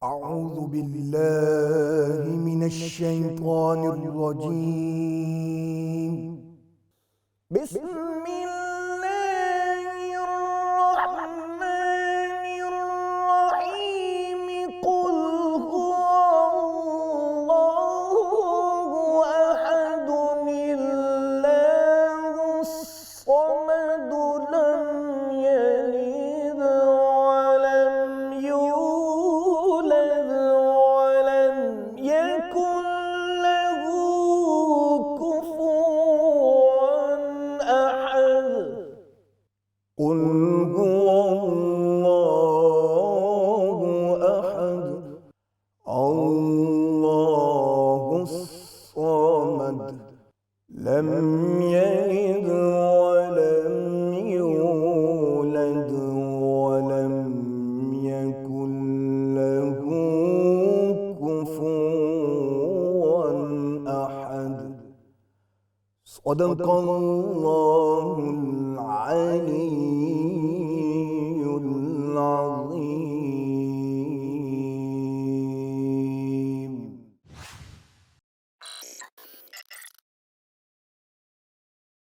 أعوذ بالله من الشيطان الرجيم. بسم الله الرحمن الرحيم. قل هو الله أحد الله الصمد لم يلد ولم يولد ولم يكن له كفوا أحد. قل هو الله أحد الله الصمد لم يلد ولم يولد ولم يكن له كفوا أحد. صدق الله العلي